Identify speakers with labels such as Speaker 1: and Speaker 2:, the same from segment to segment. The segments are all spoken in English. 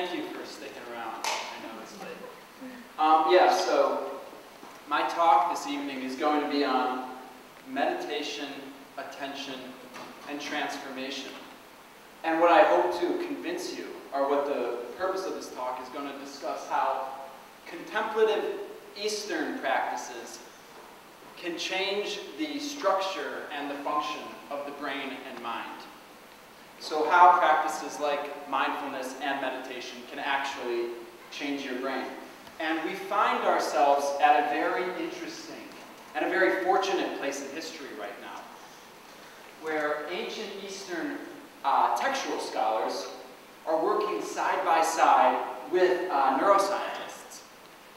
Speaker 1: thank you for sticking around. I know it's late. Yeah, so my talk this evening is going to be on meditation, attention, and transformation. And what I hope to convince you, or what the purpose of this talk is going to discuss how contemplative Eastern practices can change the structure and the function of the brain and mind. So how practices like mindfulness and meditation can actually change your brain. And we find ourselves at a very interesting and a very fortunate place in history right now, where ancient Eastern textual scholars are working side by side with neuroscientists.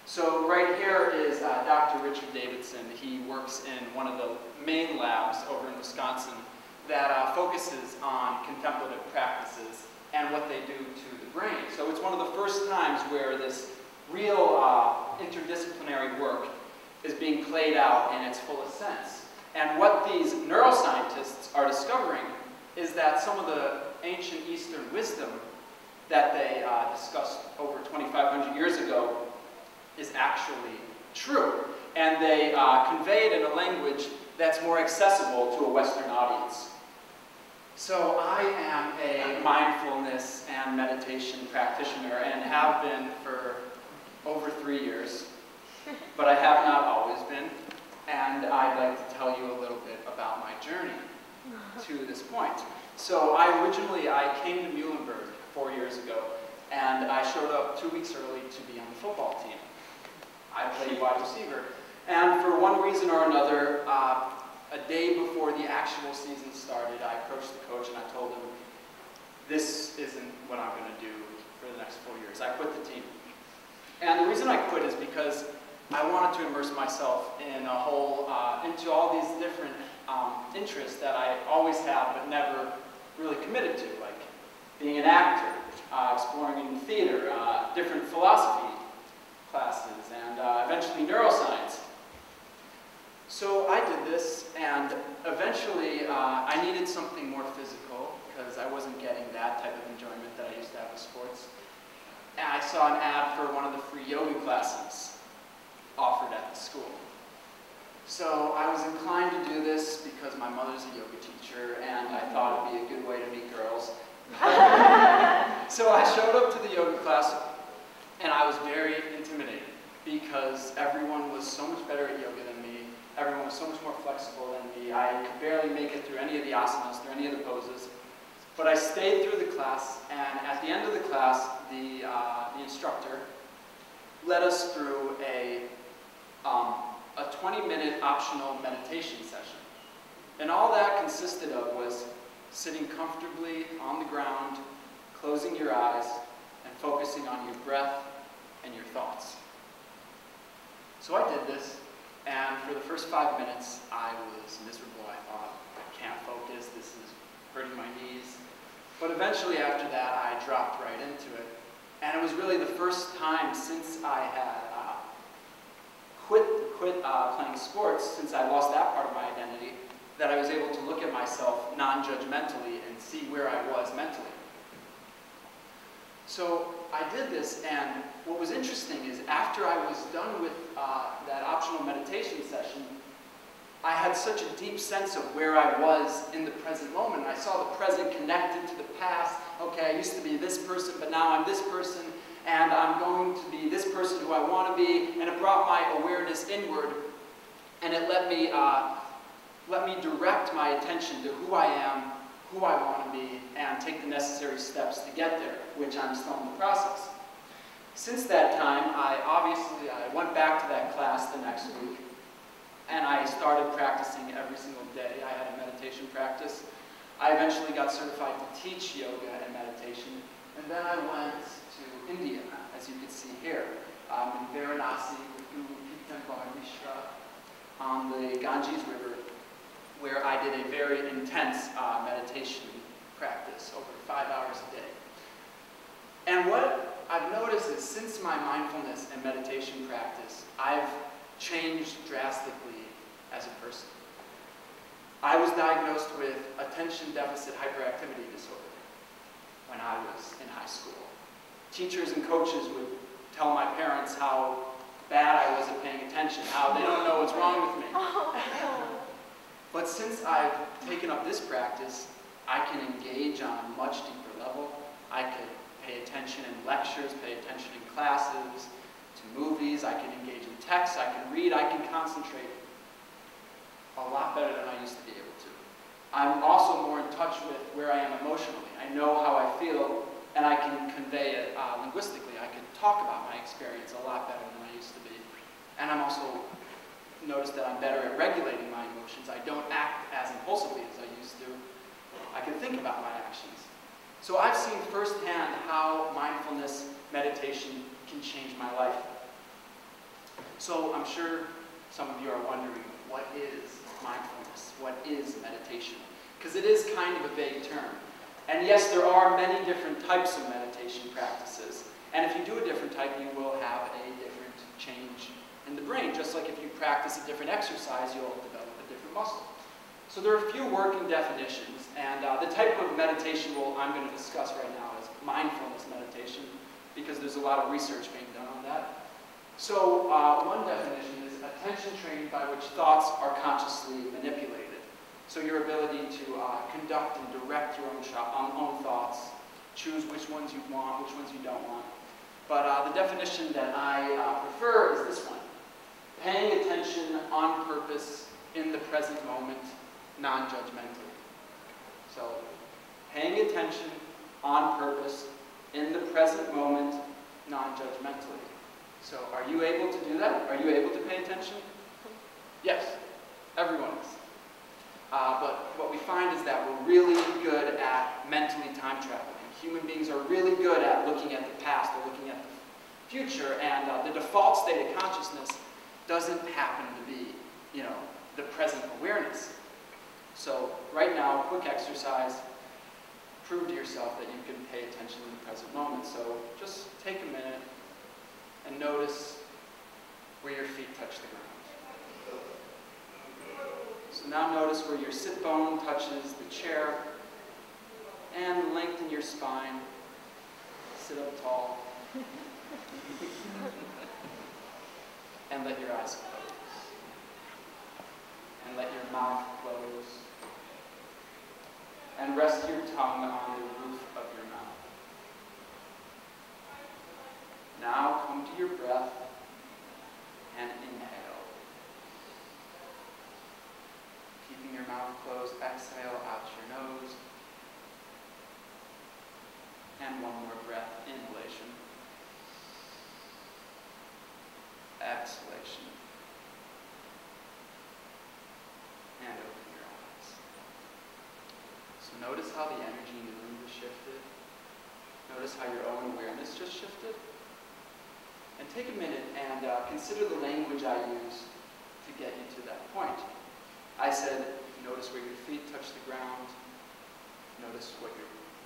Speaker 1: So right here is Dr. Richard Davidson. He works in one of the main labs over in Wisconsin that focuses on contemplative practices and what they do to the brain. So it's one of the first times where this real interdisciplinary work is being played out in its fullest sense. And what these neuroscientists are discovering is that some of the ancient Eastern wisdom that they discussed over 2,500 years ago is actually true. And they convey it in a language that's more accessible to a Western audience. So I am a mindfulness and meditation practitioner and have been for over 3 years, but I have not always been. And I'd like to tell you a little bit about my journey to this point. So I came to Muhlenberg 4 years ago, and I showed up 2 weeks early to be on the football team. I played wide receiver. And for one reason or another, a day before the actual season started, I approached the coach and I told him, this isn't what I'm going to do for the next 4 years. I quit the team. And the reason I quit is because I wanted to immerse myself in into all these different interests that I always have but never really committed to, like being an actor, exploring in theater, different philosophy classes, and eventually neuroscience. So I did this, and eventually I needed something more physical because I wasn't getting that type of enjoyment that I used to have with sports. And I saw an ad for one of the free yoga classes offered at the school. So I was inclined to do this because my mother's a yoga teacher, and I thought it'd be a good way to meet girls. So I showed up to the yoga class, and I was very intimidated because everyone was so much better at yoga than me. Everyone was so much more flexible than me. I could barely make it through any of the asanas, through any of the poses. But I stayed through the class, and at the end of the class, the instructor led us through a 20-minute optional meditation session. And all that consisted of was sitting comfortably on the ground, closing your eyes, and focusing on your breath and your thoughts. So I did this, and for the first 5 minutes, I was miserable. I thought, I can't focus, this is hurting my knees. But eventually after that, I dropped right into it. And it was really the first time since I had quit playing sports, since I lost that part of my identity, that I was able to look at myself non-judgmentally and see where I was mentally. So I did this, and what was interesting is after I was done with that optional meditation session, I had such a deep sense of where I was in the present moment. I saw the present connected to the past. Okay, I used to be this person, but now I'm this person, and I'm going to be this person who I want to be, and it brought my awareness inward, and it let me direct my attention to who I am, who I want to be, and take the necessary steps to get there, which I'm still in the process. Since that time, I went back to that class the next week, and I started practicing every single day. I had a meditation practice. I eventually got certified to teach yoga and meditation, and then I went to India, as you can see here, in Varanasi with Guru Mishra on the Ganges River, where I did a very intense meditation practice over 5 hours a day. And what I've noticed is since my mindfulness and meditation practice, I've changed drastically as a person. I was diagnosed with attention deficit hyperactivity disorder when I was in high school. teachers and coaches would tell my parents how bad I was at paying attention, how they don't know what's wrong with me. But since I've taken up this practice, I can engage on a much deeper level. I could pay attention in lectures, pay attention in classes, to movies, I can engage in text, I can read, I can concentrate a lot better than I used to be able to. I'm also more in touch with where I am emotionally. I know how I feel, and I can convey it linguistically. I can talk about my experience a lot better than I used to be. And I'm also noticed that I'm better at regulating my emotions. I don't act as impulsively as I used to. I can think about my actions. So I've seen firsthand how mindfulness meditation can change my life. So I'm sure some of you are wondering, what is mindfulness? What is meditation? Because it is kind of a vague term. And yes, there are many different types of meditation practices. And if you do a different type, you will have a different change in the brain. Just like if you practice a different exercise, you'll develop a different muscle. So there are a few working definitions. And the type of meditation I'm going to discuss right now is mindfulness meditation, because there's a lot of research being done on that. So one definition is attention training by which thoughts are consciously manipulated. So your ability to conduct and direct your own thoughts, choose which ones you want, which ones you don't want. But the definition that I prefer is this one: paying attention on purpose in the present moment, non-judgmentally. So paying attention on purpose in the present moment, non-judgmentally. So are you able to do that? Are you able to pay attention? Yes, everyone is. But what we find is that we're really good at mentally time traveling. Human beings are really good at looking at the past or looking at the future, and the default state of consciousness doesn't happen to be, the present awareness. So right now, quick exercise. Prove to yourself that you can pay attention in the present moment. So just take a minute and notice where your feet touch the ground. So now notice where your sit bone touches the chair, and lengthen your spine. Sit up tall. And let your eyes close. And let your mouth close. And rest your tongue on the roof of your mouth. Now come to your breath and inhale. Keeping your mouth closed, exhale out your nose. And one more breath, inhalation. Exhalation. And open your eyes. So notice how the energy in the room has shifted. Notice how your own awareness just shifted. And take a minute and consider the language I used to get you to that point. I said, notice where your feet touch the ground. Notice what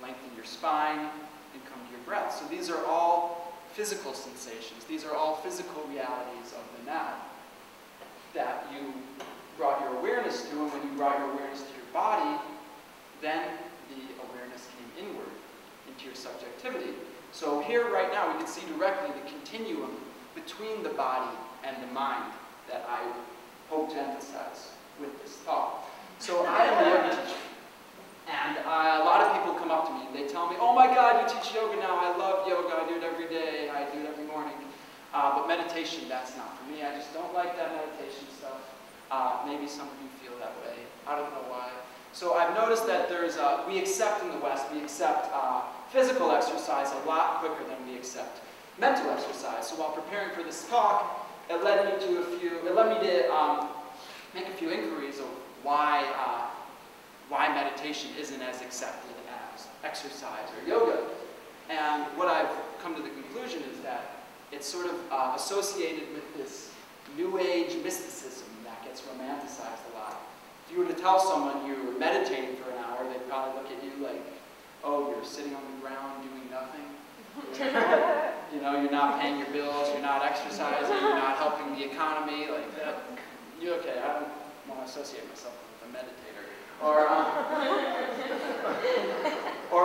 Speaker 1: lengthen your spine and come to your breath. So these are all physical sensations. These are all physical realities of the now that you brought your awareness to, and when you brought your awareness to your body, then the awareness came inward into your subjectivity. So here right now we can see directly the continuum between the body and the mind that I hope to emphasize with this talk. So I am a yoga teacher, and a lot of people come up to me and they tell me, oh my God, you teach yoga now, I love yoga, I do it every day, I do it every morning. But meditation, that's not for me. I just don't like that meditation stuff. Maybe some of you feel that way. I don't know why. So I've noticed that we accept in the West, we accept physical exercise a lot quicker than we accept mental exercise. So while preparing for this talk, it led me to make a few inquiries of why meditation isn't as accepted as exercise or yoga. And what I've come to the conclusion is that it's sort of associated with this New Age mysticism that gets romanticized a lot. If you were to tell someone you were meditating for an hour, they'd probably look at you like, oh, you're sitting on the ground doing nothing. You're not paying your bills, you're not exercising, you're not helping the economy. Like, you're okay, I don't want to associate myself with a meditator. Or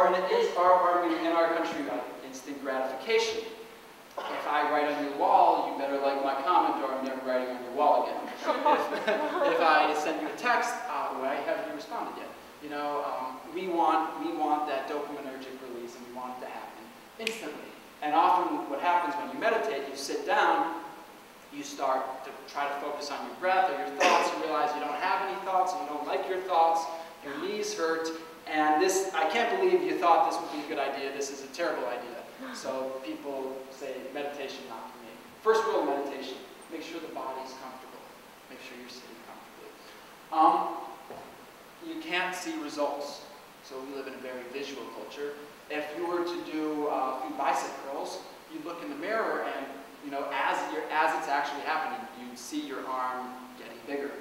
Speaker 1: in our country, in instant gratification. If I write on your wall, you better like my comment or I'm never writing on your wall again. If I send you a text, why haven't you responded yet? You know, we want that dopaminergic release, and we want it to happen instantly. And often what happens when you meditate, you sit down, you start to try to focus on your breath or your thoughts, you realize you don't have any thoughts, and you don't like your thoughts, your knees hurt, and this, I can't believe you thought this would be a good idea, this is a terrible idea. So people say, meditation, not for me. First rule of meditation, make sure the body's comfortable. Make sure you're sitting comfortably. You can't see results. So we live in a very visual culture. If you were to do a few bicep curls, you look in the mirror and, you know, as it's actually happening, you see your arm getting bigger.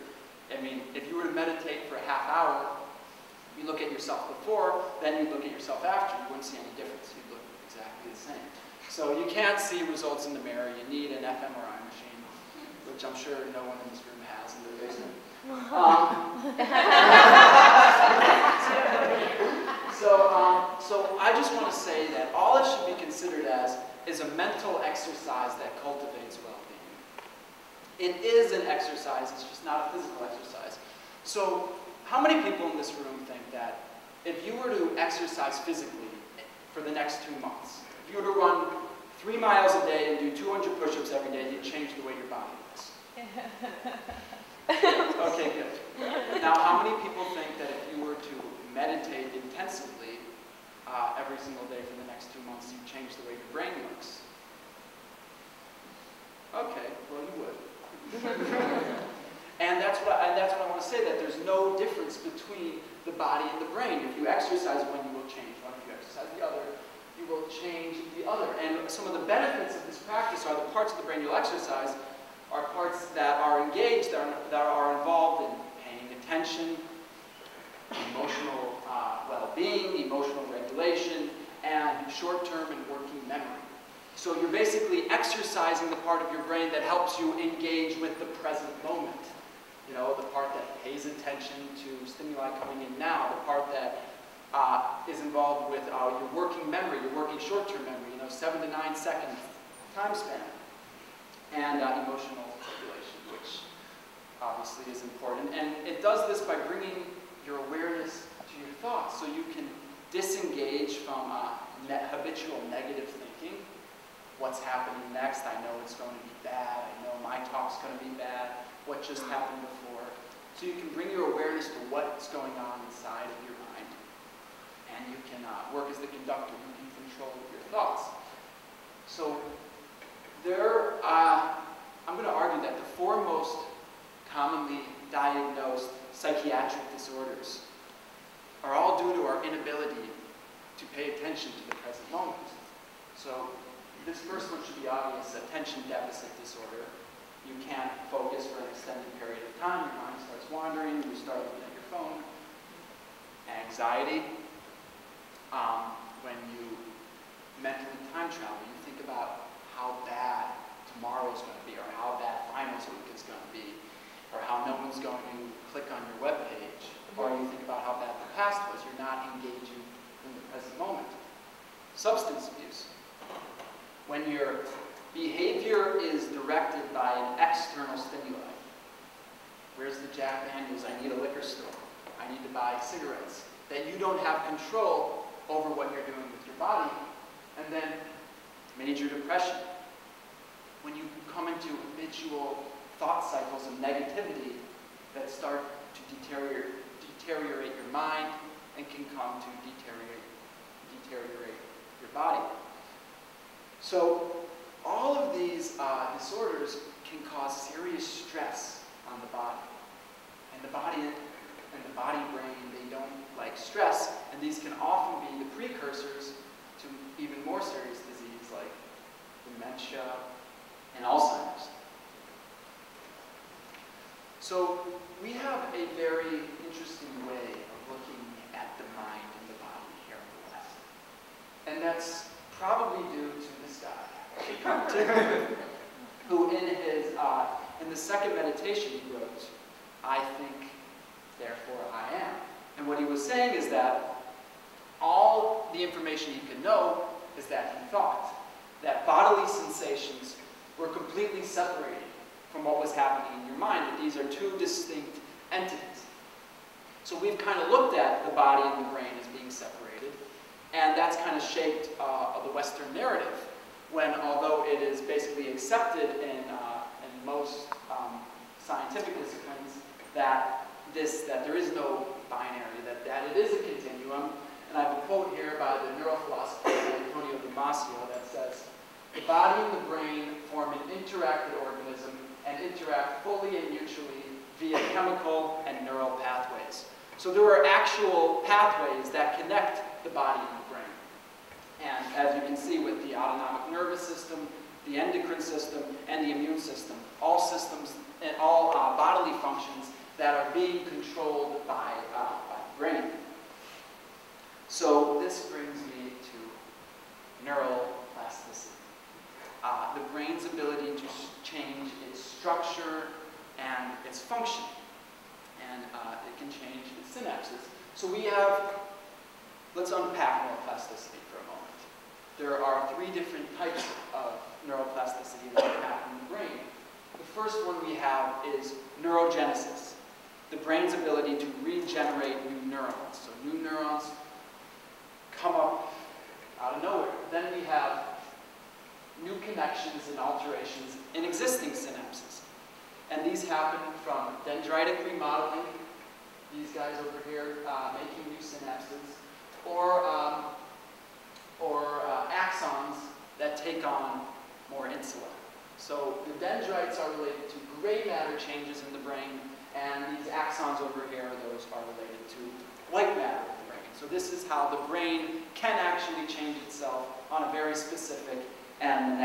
Speaker 1: I mean, if you were to meditate for a half hour, you look at yourself before, then you look at yourself after, you wouldn't see any difference. You'd look exactly the same. So you can't see results in the mirror. You need an fMRI machine, which I'm sure no one in this room has in their basement. So I just want to say that all it should be considered as is a mental exercise that cultivates well-being. It is an exercise, it's just not a physical exercise. So how many people in this room think that if you were to exercise physically for the next 2 months, if you were to run 3 miles a day and do 200 push-ups every day, you'd change the way your body looks? Okay, good. Now, how many people think that if you were to meditate intensively every single day for the next 2 months, you'd change the way your brain looks? Okay, well, you would. And that's what I want to say, that there's no difference between the body and the brain. If you exercise one, you will change one. If you exercise the other, you will change the other. And some of the benefits of this practice are the parts of the brain you'll exercise are parts that are engaged, that are involved in paying attention, emotional well-being, emotional regulation, and short-term and working memory. So you're basically exercising the part of your brain that helps you engage with the present moment. You know, the part that pays attention to stimuli coming in now, the part that is involved with your working memory, your working short-term memory, you know, 7 to 9 second time span, and emotional regulation, which obviously is important. And it does this by bringing your awareness to your thoughts, so you can disengage from habitual negative thinking. What's happening next? I know it's going to be bad. I know my talk's going to be bad. What just happened before? So you can bring your awareness to what's going on inside of your mind, and you can work as the conductor. You can control your thoughts. So I'm going to argue that the 4 most commonly diagnosed psychiatric disorders are all due to our inability to pay attention to the present moment. So this first one should be obvious: attention deficit disorder. You can't focus for an extended period of time. Your mind starts wandering. You start looking at your phone. Anxiety. When you mentally time travel, you think about how bad tomorrow's going to be, or how bad finals week is going to be, or how no one's going to click on your webpage, or you think about how bad the past was. You're not engaging in the present moment. Substance abuse. When your behavior is directed by an external stimuli. Where's the Jack Daniels? I need a liquor store. I need to buy cigarettes. That you don't have control over what you're doing with your body. And then major depression. When you come into habitual thought cycles of negativity that start to deteriorate your mind and can come to deteriorate your body. So all of these disorders can cause serious stress on the body. And the body-brain, they don't like stress, and these can often be the precursors to even more serious disease like dementia and Alzheimer's. So we have a very interesting way of looking at the mind and the body here in the West. And that's probably due to this guy, who in the second meditation he wrote, "I think, therefore I am." And what he was saying is that all the information he could know is that he thought that bodily sensations were completely separated from what was happening in your mind, that these are two distinct entities. So we've kind of looked at the body and the brain as being separated, and that's kind of shaped the Western narrative, when although it is basically accepted in most scientific disciplines that there is no binary, that it is a continuum. And I have a quote here by the neurophilosopher Antoine that says, "The body and the brain form an interacted organism and interact fully and mutually via chemical and neural pathways." So there are actual pathways that connect the body and the brain. And as you can see with the autonomic nervous system, the endocrine system, and the immune system, all systems and all bodily functions that are being controlled by the brain. So this brings me to neuroplasticity. The brain's ability to change its structure and its function. And it can change its synapses. So let's unpack neuroplasticity for a moment. There are 3 different types of neuroplasticity that can happen in the brain. The first one we have is neurogenesis, the brain's ability to regenerate new neurons. So new neurons come up out of nowhere. Then we have new connections and alterations in existing synapses. And these happen from dendritic remodeling, these guys over here making new synapses, or axons that take on more insula. So the dendrites are related to gray matter changes in the brain, and these axons over here, those are related to white matter in the brain. So this is how the brain can actually change itself on a very specific and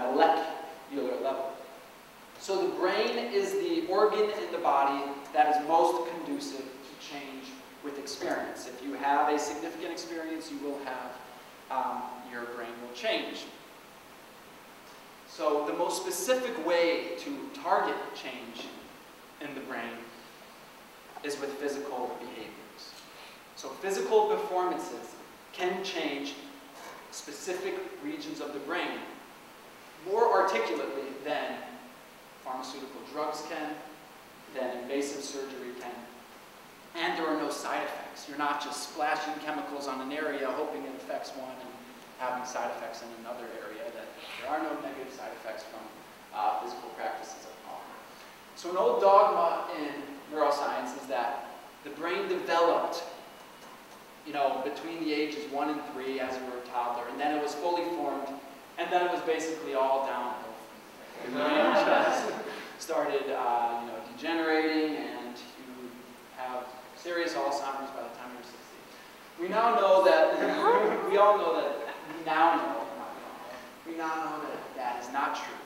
Speaker 1: molecular level. So the brain is the organ in the body that is most conducive to change with experience. If you have a significant experience, you will have, your brain will change. So the most specific way to target change in the brain is with physical behaviors. So physical performances can change specific regions of the brain more articulately than pharmaceutical drugs can, than invasive surgery can. And there are no side effects. You're not just splashing chemicals on an area hoping it affects one and having side effects in another area. That there are no negative side effects from physical practices at all. So an old dogma in neuroscience is that the brain developed, between the ages 1 and 3 as you were a toddler, and then it was fully formed, and then it was basically all downhill. The brain just started, degenerating, and you have serious Alzheimer's by the time you're 60. We now know that, we now know that that is not true.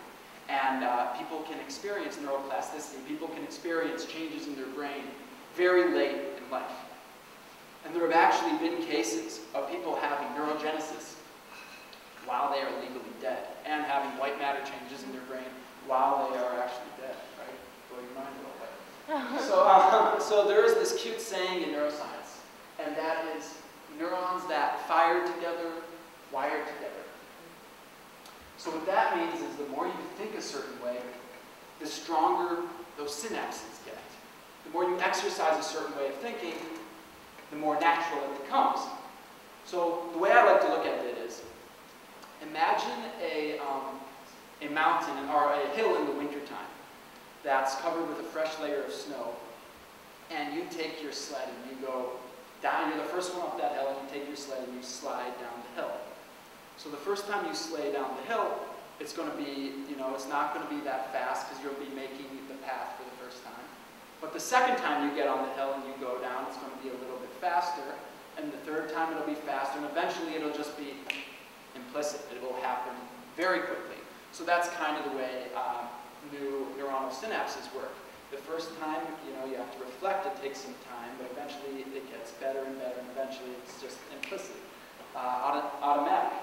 Speaker 1: And people can experience neuroplasticity. People can experience changes in their brain very late in life. And there have actually been cases of people having neurogenesis while they are legally dead, and having white matter changes in their brain while they are actually dead, right? Blow your mind a little bit. So there is this cute saying in neuroscience, and that is, neurons that fire together, wire together. So what that means is the more you think a certain way, the stronger those synapses get. The more you exercise a certain way of thinking, the more natural it becomes. So the way I like to look at it is, imagine a mountain or a hill in the wintertime that's covered with a fresh layer of snow, and you take your sled and you go down. You're the first one up that hill, and you take your sled and you slide down the hill. So the first time you sleigh down the hill, it's going to be, it's not going to be that fast because you'll be making the path for the first time. But the second time you get on the hill and you go down, it's going to be a little bit faster. And the third time it'll be faster, and eventually it'll just be implicit. It will happen very quickly. So that's kind of the way new neuronal synapses work. The first time, you have to reflect. It takes some time, but eventually it gets better and better, and eventually it's just implicit, automatic.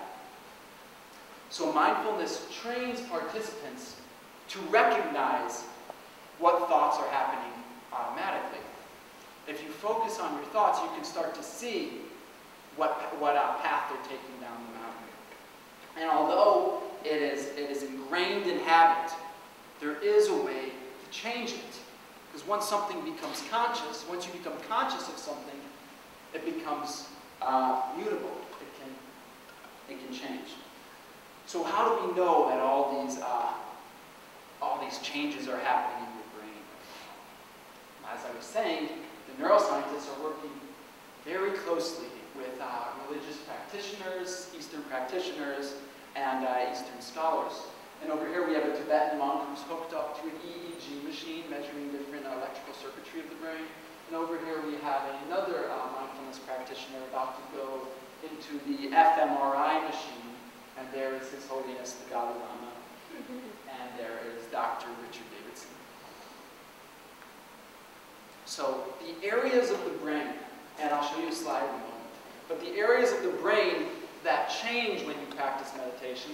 Speaker 1: So mindfulness trains participants to recognize what thoughts are happening automatically. If you focus on your thoughts, you can start to see what path they're taking down the mountain. And although it is ingrained in habit, there is a way to change it. Because once something becomes conscious, once you become conscious of something, it becomes mutable. It can change. So how do we know that all these changes are happening in your brain? As I was saying, the neuroscientists are working very closely with religious practitioners, Eastern practitioners, and Eastern scholars. And over here we have a Tibetan monk who's hooked up to an EEG machine measuring different electrical circuitry of the brain. And over here we have another mindfulness practitioner about to go into the fMRI machine. And there is His Holiness the Dalai Lama. And there is Dr. Richard Davidson. So the areas of the brain, and I'll show you a slide in a moment, but the areas of the brain that change when you practice meditation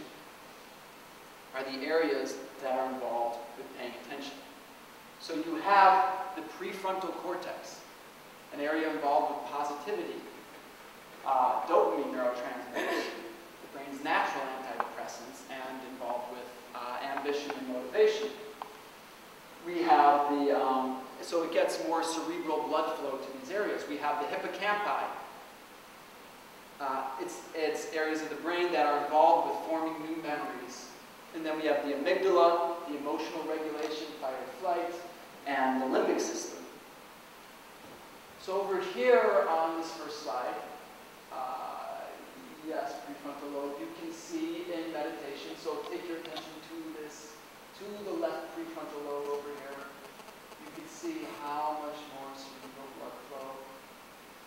Speaker 1: are the areas that are involved with paying attention. So you have the prefrontal cortex, an area involved with positivity, dopamine neurotransmitters, the brain's natural antidepressants, and involved with ambition and motivation. We have so it gets more cerebral blood flow to these areas. We have the hippocampi. It's areas of the brain that are involved with forming new memories. And then we have the amygdala, the emotional regulation, fight or flight, and the limbic system. So over here on this first slide, yes, prefrontal lobe, you can see in meditation, so take your attention to this, to the left prefrontal lobe over here. You can see how much more cerebral blood flow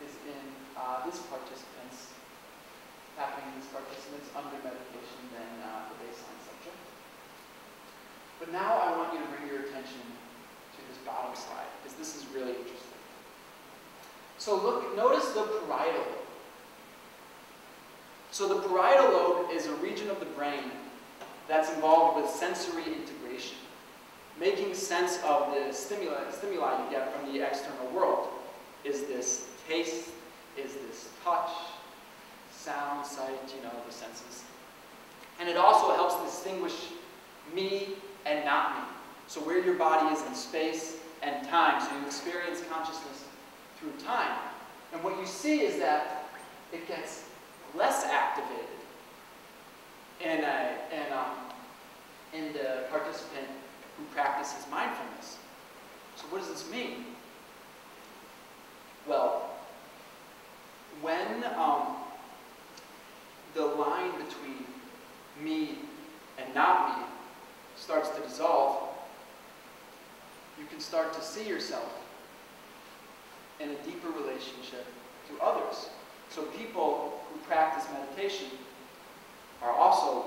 Speaker 1: is in this participant's, happening in these participants under meditation than the baseline subject. But now I want you to bring your attention to this bottom slide, because this is really interesting. So look, notice the parietal lobe. So the parietal lobe is a region of the brain that's involved with sensory integration, making sense of the stimuli you get from the external world. Is this taste? Is this touch? Sound, sight, the senses. And it also helps distinguish me and not me. So where your body is in space and time. So you experience consciousness through time. And what you see is that it gets less activated in the participant who practices mindfulness. So what does this mean? Well, when the line between me and not me starts to dissolve, you can start to see yourself in a deeper relationship to others. So people who practice meditation are also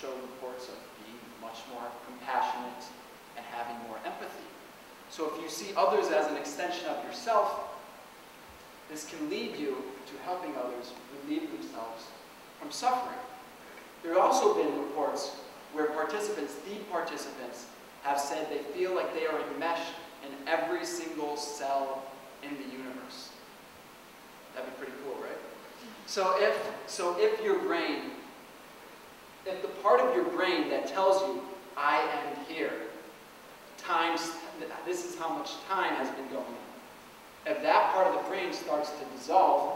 Speaker 1: shown reports of being much more compassionate and having more empathy. So if you see others as an extension of yourself, this can lead you to helping others relieve themselves from suffering. There have also been reports where participants, deep participants, have said they feel like they are enmeshed in every single cell in the universe. That'd be pretty cool, right? So if your brain, if the part of your brain that tells you, I am here, this is how much time has been going on. If that part of the brain starts to dissolve,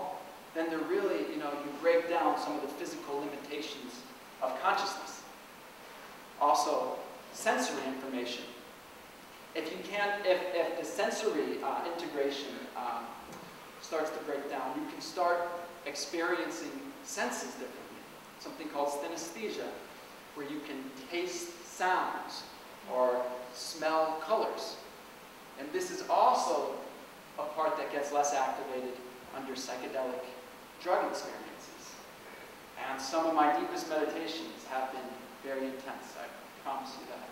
Speaker 1: then there really, you break down some of the physical limitations of consciousness. Also, sensory information. If the sensory integration starts to break down, you can start experiencing senses differently. Something called synesthesia, where you can taste sounds or smell colors. And this is also a part that gets less activated under psychedelic drug experiences. And some of my deepest meditations have been very intense, I promise you that.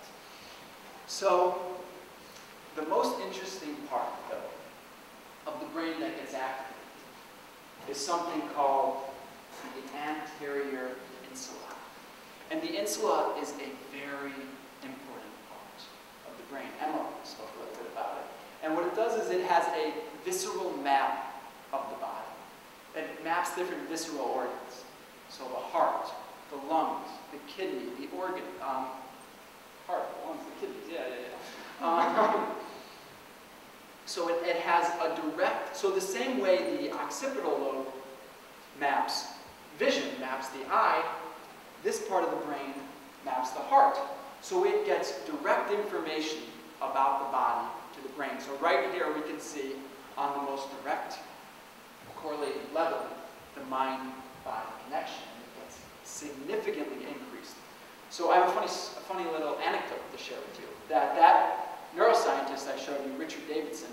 Speaker 1: So, the most interesting part, though, of the brain that gets activated is something called the anterior insula. And the insula is a very important part of the brain. Emma spoke a little bit about it. And what it does is it has a visceral map of the body. It maps different visceral organs. So the heart, the lungs, the kidney, the organ, heart, the lungs, the kidneys, yeah. So it has a direct, so the same way the occipital lobe maps vision, maps the eye, this part of the brain maps the heart. So it gets direct information about the body to the brain. So right here we can see on the most direct correlated level the mind-body connection. It gets significantly increased. So I have a funny little anecdote to share with you. That neuroscientist I showed you, Richard Davidson,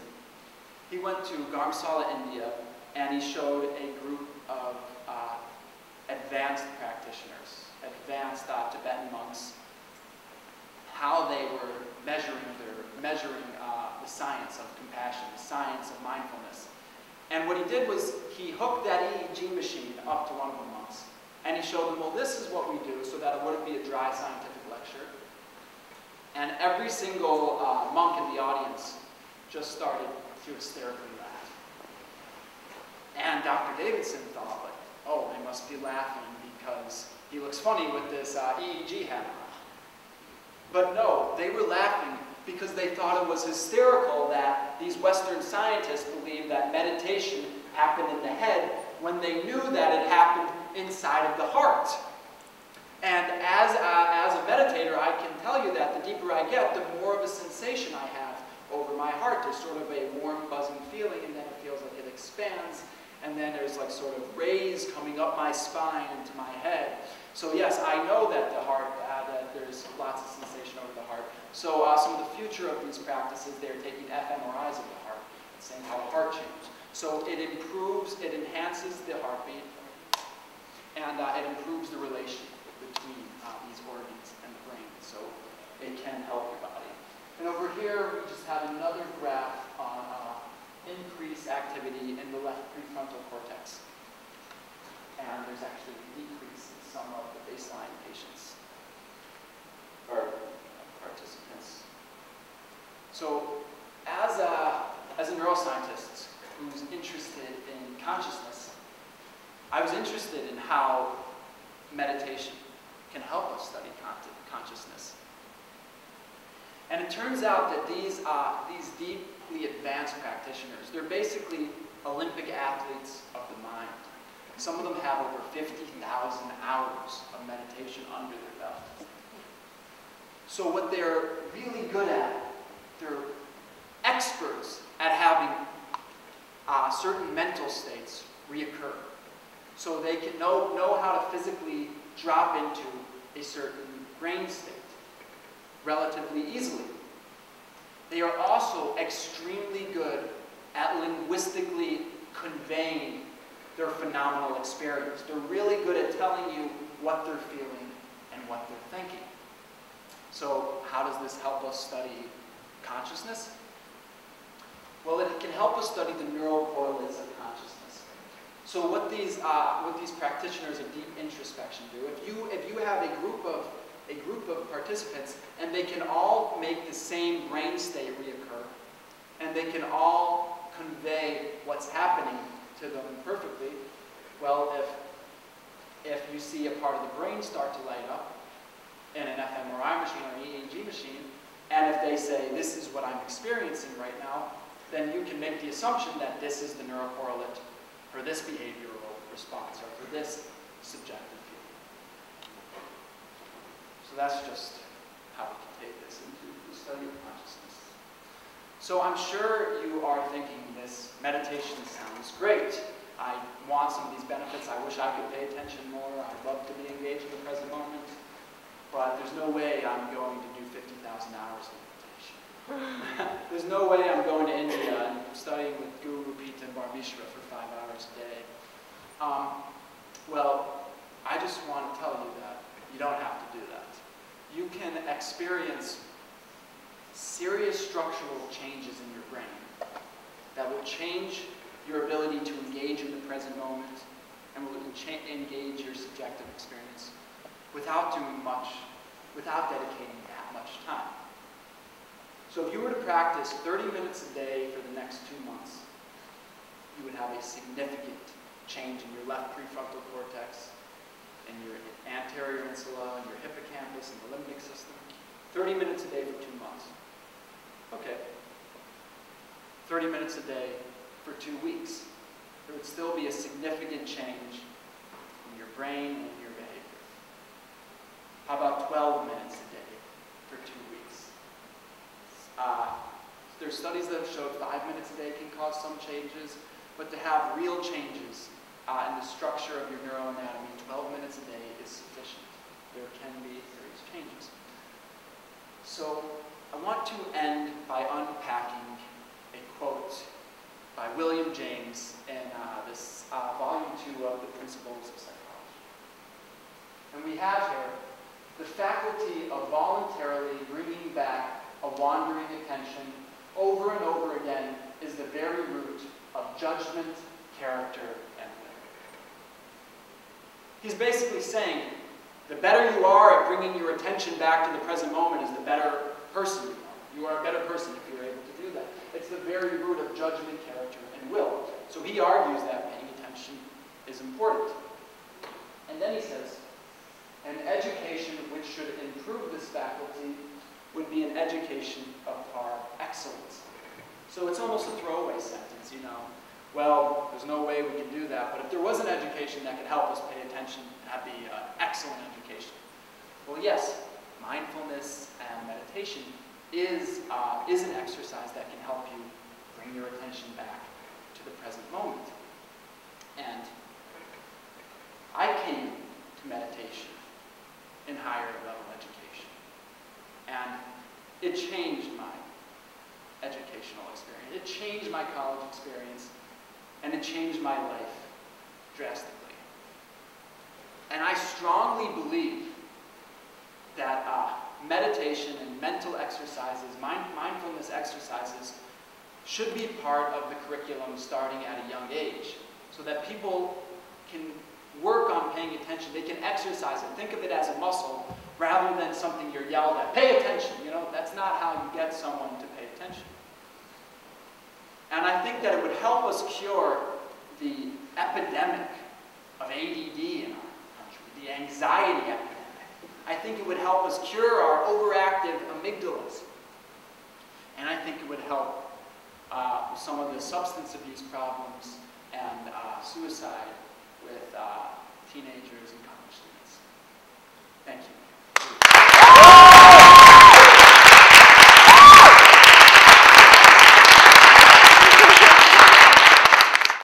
Speaker 1: he went to Dharamsala, India, and he showed a group of advanced practitioners, advanced Tibetan monks, how they were measuring the science of compassion, the science of mindfulness. And what he did was he hooked that EEG machine up to one of the monks, and he showed them, well, this is what we do so that it wouldn't be a dry scientific lecture. And every single monk in the audience just started to hysterically laugh. And Dr. Davidson thought, like, oh, they must be laughing because he looks funny with this EEG hat on. But no, they were laughing because they thought it was hysterical that these Western scientists believed that meditation happened in the head when they knew that it happened inside of the heart. And as a meditator, I can tell you that the deeper I get, the more of a sensation I have over my heart. There's sort of a warm, buzzing feeling, and then it feels like it expands. And then there's like sort of rays coming up my spine into my head. So yes, I know that the heart, that there's lots of sensation over the heart. So some of the future of these practices, they're taking fMRIs of the heart and saying how the heart changes. So it improves, it enhances the heartbeat, and it improves the relation between these organs and the brain. So it can help your body. And over here, we just have another graph on increased activity in the left prefrontal cortex. And there's actually a decrease in some of the baseline patients, or participants. So as a neuroscientist who's interested in consciousness, I was interested in how meditation can help us study consciousness. And it turns out that these deeply advanced practitioners, they're basically Olympic athletes of the mind. Some of them have over 50,000 hours of meditation under their belt. So what they're really good at, they're experts at having certain mental states reoccur. So they can know how to physically drop into a certain brain state relatively easily. They are also extremely good at linguistically conveying their phenomenal experience. They're really good at telling you what they're feeling and what they're thinking. So how does this help us study consciousness? Well, it can help us study the neural correlates of consciousness. So what these practitioners of deep introspection do, if you have a group of participants and they can all make the same brain state reoccur, and they can all convey what's happening to them perfectly, well, if you see a part of the brain start to light up in an fMRI machine or an EEG machine, and if they say, this is what I'm experiencing right now, then you can make the assumption that this is the neurocorrelate for this behavioral response or for this subjective feeling. So that's just how we can take this into the study of consciousness. So I'm sure you are thinking, this meditation sounds great. I want some of these benefits. I wish I could pay attention more. I'd love to be engaged in the present moment. But there's no way I'm going to do 50,000 hours of meditation. There's no way I'm going to India and studying with Guru Pita and Bar Mishra for 5 hours a day. Well, I just want to tell you that you don't have to do that. You can experience serious structural changes in your brain that will change your ability to engage in the present moment and will engage your subjective experience without doing much, without dedicating that much time. So if you were to practice 30 minutes a day for the next 2 months, you would have a significant change in your left prefrontal cortex, and your anterior insula, and your hippocampus, and the limbic system. 30 minutes a day for 2 months. Okay. 30 minutes a day for 2 weeks. There would still be a significant change in your brain and your behavior. How about 12 minutes a day for 2 weeks? There's studies that have showed 5 minutes a day can cause some changes, but to have real changes in the structure of your neuroanatomy, 12 minutes a day is sufficient. There can be serious changes. So I want to end by unpacking a quote by William James in this volume 2 of the Principles of Psychology. And we have here, the faculty of voluntarily bringing back a wandering attention over and over again is the very root of judgment, character, and will. He's basically saying, the better you are at bringing your attention back to the present moment is the better person you are. You are a better person if you're able to do that. It's the very root of judgment, character, and will. So he argues that paying attention is important. And then he says, an education which should improve this faculty would be an education of par excellence. So it's almost a throwaway sentence, you know. Well, there's no way we can do that, but if there was an education that could help us pay attention, that'd be an excellent education. Well, yes, mindfulness and meditation is an exercise that can help you bring your attention back to the present moment. And I came to meditation in higher level education. And it changed my educational experience. It changed my college experience. And it changed my life drastically. And I strongly believe that meditation and mental exercises, mindfulness exercises, should be part of the curriculum starting at a young age, so that people can work on paying attention. They can exercise it. Think of it as a muscle rather than something you're yelled at. Pay attention. You know, that's not how you get someone to pay attention. And I think that it would help us cure the epidemic of ADD in our country, the anxiety epidemic. I think it would help us cure our overactive amygdalas. And I think it would help some of the substance abuse problems and suicide with teenagers and college students. Thank you.